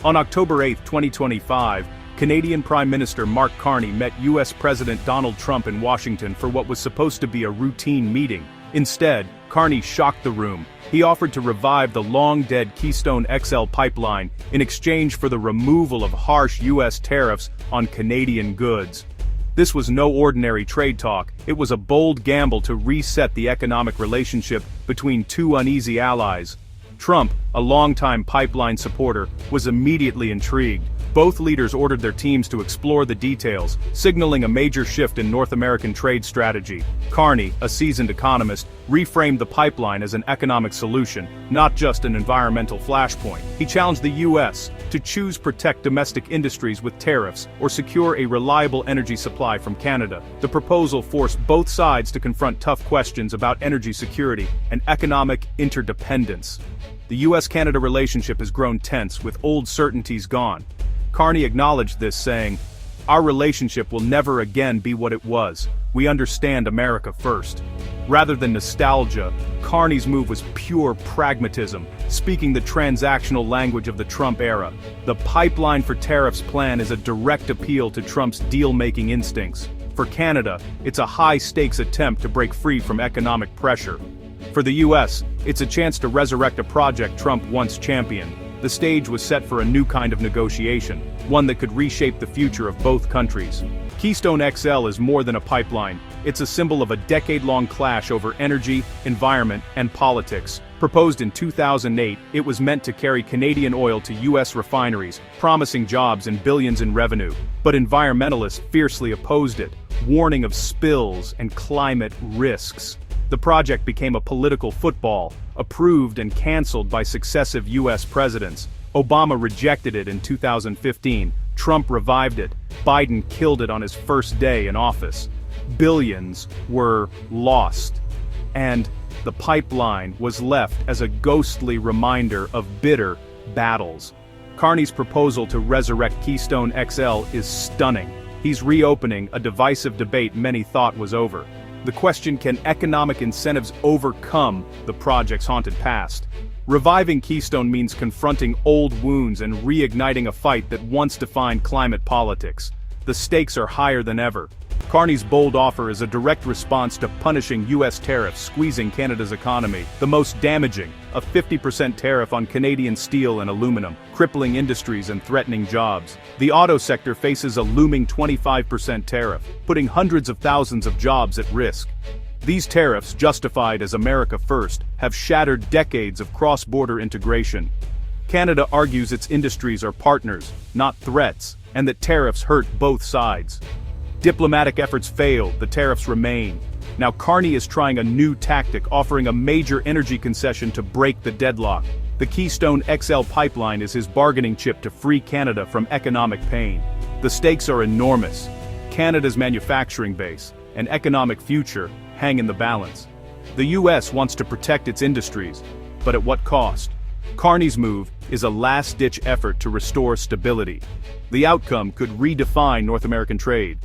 On October 8, 2025, Canadian Prime Minister Mark Carney met U.S. President Donald Trump in Washington for what was supposed to be a routine meeting. Instead, Carney shocked the room. He offered to revive the long-dead Keystone XL pipeline in exchange for the removal of harsh U.S. tariffs on Canadian goods. This was no ordinary trade talk. It was a bold gamble to reset the economic relationship between two uneasy allies. Trump, a longtime pipeline supporter, was immediately intrigued. Both leaders ordered their teams to explore the details, signaling a major shift in North American trade strategy. Carney, a seasoned economist, reframed the pipeline as an economic solution, not just an environmental flashpoint. He challenged the U.S. to choose protect domestic industries with tariffs or secure a reliable energy supply from Canada. The proposal forced both sides to confront tough questions about energy security and economic interdependence. The U.S. Canada relationship has grown tense, with old certainties gone. Carney acknowledged this, saying, "Our relationship will never again be what it was. We understand America first." Rather than nostalgia, Carney's move was pure pragmatism, speaking the transactional language of the Trump era. The Pipeline-for-Tariffs plan is a direct appeal to Trump's deal-making instincts. For Canada, it's a high-stakes attempt to break free from economic pressure. For the U.S., it's a chance to resurrect a project Trump once championed. The stage was set for a new kind of negotiation, one that could reshape the future of both countries. Keystone XL is more than a pipeline. It's a symbol of a decade-long clash over energy, environment, and politics. Proposed in 2008, it was meant to carry Canadian oil to U.S. refineries, promising jobs and billions in revenue. But environmentalists fiercely opposed it, warning of spills and climate risks. The project became a political football, approved and canceled by successive U.S. presidents. Obama rejected it in 2015, Trump revived it, Biden killed it on his first day in office. Billions were lost, and the pipeline was left as a ghostly reminder of bitter battles. Carney's proposal to resurrect Keystone XL is stunning. He's reopening a divisive debate many thought was over. The question: can economic incentives overcome the project's haunted past? Reviving Keystone means confronting old wounds and reigniting a fight that once defined climate politics. The stakes are higher than ever. Carney's bold offer is a direct response to punishing U.S. tariffs squeezing Canada's economy. The most damaging, a 50% tariff on Canadian steel and aluminum, crippling industries and threatening jobs. The auto sector faces a looming 25% tariff, putting hundreds of thousands of jobs at risk. These tariffs, justified as America first, have shattered decades of cross-border integration. Canada argues its industries are partners, not threats, and that tariffs hurt both sides. Diplomatic efforts failed, the tariffs remain. Now Carney is trying a new tactic, offering a major energy concession to break the deadlock. The Keystone XL pipeline is his bargaining chip to free Canada from economic pain. The stakes are enormous. Canada's manufacturing base and economic future hang in the balance. The U.S. wants to protect its industries, but at what cost? Carney's move is a last-ditch effort to restore stability. The outcome could redefine North American trade.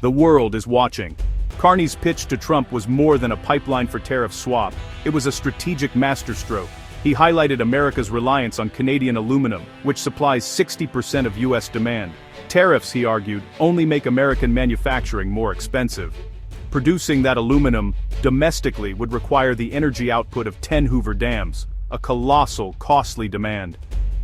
The world is watching. Carney's pitch to Trump was more than a pipeline-for-tariffs swap. It was a strategic masterstroke. He highlighted America's reliance on Canadian aluminum, which supplies 60% of U.S. demand. Tariffs, he argued, only make American manufacturing more expensive. Producing that aluminum domestically would require the energy output of 10 Hoover dams, a colossal, costly demand.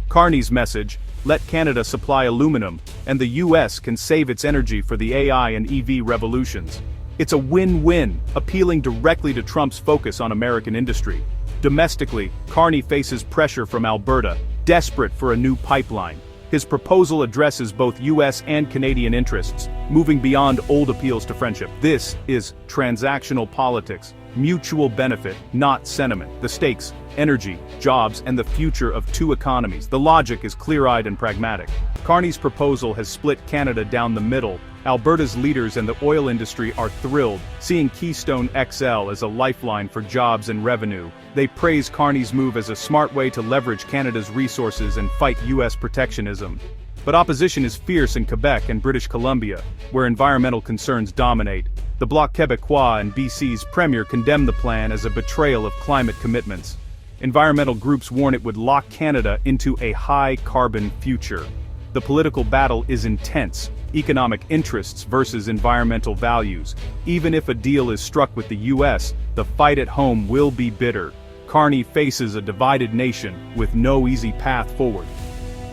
Carney's message: let Canada supply aluminum, and the U.S. can save its energy for the AI and EV revolutions. It's a win-win, appealing directly to Trump's focus on American industry. Domestically, Carney faces pressure from Alberta, desperate for a new pipeline. His proposal addresses both U.S. and Canadian interests, moving beyond old appeals to friendship. This is transactional politics, mutual benefit, not sentiment. The stakes: energy, jobs, and the future of two economies. The logic is clear-eyed and pragmatic. Carney's proposal has split Canada down the middle. Alberta's leaders and the oil industry are thrilled, seeing Keystone XL as a lifeline for jobs and revenue. They praise Carney's move as a smart way to leverage Canada's resources and fight U.S. protectionism. But opposition is fierce in Quebec and British Columbia, where environmental concerns dominate. The Bloc Québécois and BC's premier condemned the plan as a betrayal of climate commitments. Environmental groups warn it would lock Canada into a high-carbon future. The political battle is intense, economic interests versus environmental values. Even if a deal is struck with the U.S., the fight at home will be bitter. Carney faces a divided nation with no easy path forward.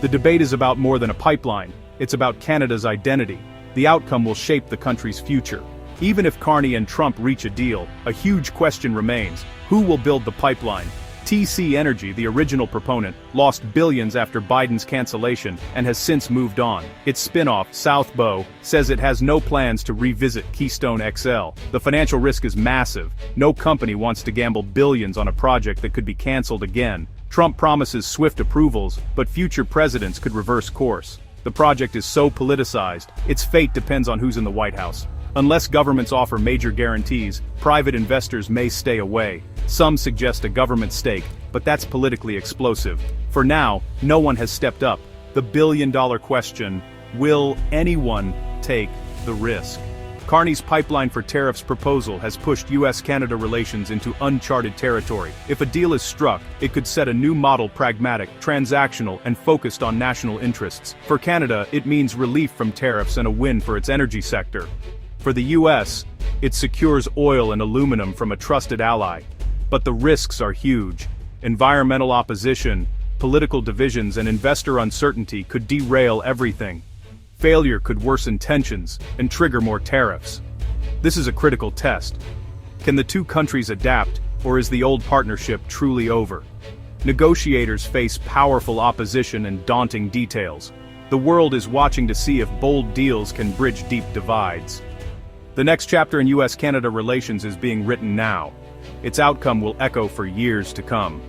The debate is about more than a pipeline, it's about Canada's identity. The outcome will shape the country's future. Even if Carney and Trump reach a deal, a huge question remains: who will build the pipeline? TC Energy, the original proponent, lost billions after Biden's cancellation and has since moved on. Its spin-off, South Bow, says it has no plans to revisit Keystone XL. The financial risk is massive. No company wants to gamble billions on a project that could be canceled again. Trump promises swift approvals, but future presidents could reverse course. The project is so politicized, its fate depends on who's in the White House. Unless governments offer major guarantees, private investors may stay away. Some suggest a government stake, but that's politically explosive. For now, no one has stepped up. The billion-dollar question: will anyone take the risk? Carney's Pipeline-for-Tariffs proposal has pushed U.S. Canada relations into uncharted territory. If a deal is struck, it could set a new model: pragmatic, transactional, and focused on national interests. For Canada, it means relief from tariffs and a win for its energy sector. For the U.S., it secures oil and aluminum from a trusted ally. But the risks are huge. Environmental opposition, political divisions, and investor uncertainty could derail everything. Failure could worsen tensions and trigger more tariffs. This is a critical test. Can the two countries adapt, or is the old partnership truly over? Negotiators face powerful opposition and daunting details. The world is watching to see if bold deals can bridge deep divides. The next chapter in U.S.-Canada relations is being written now. Its outcome will echo for years to come.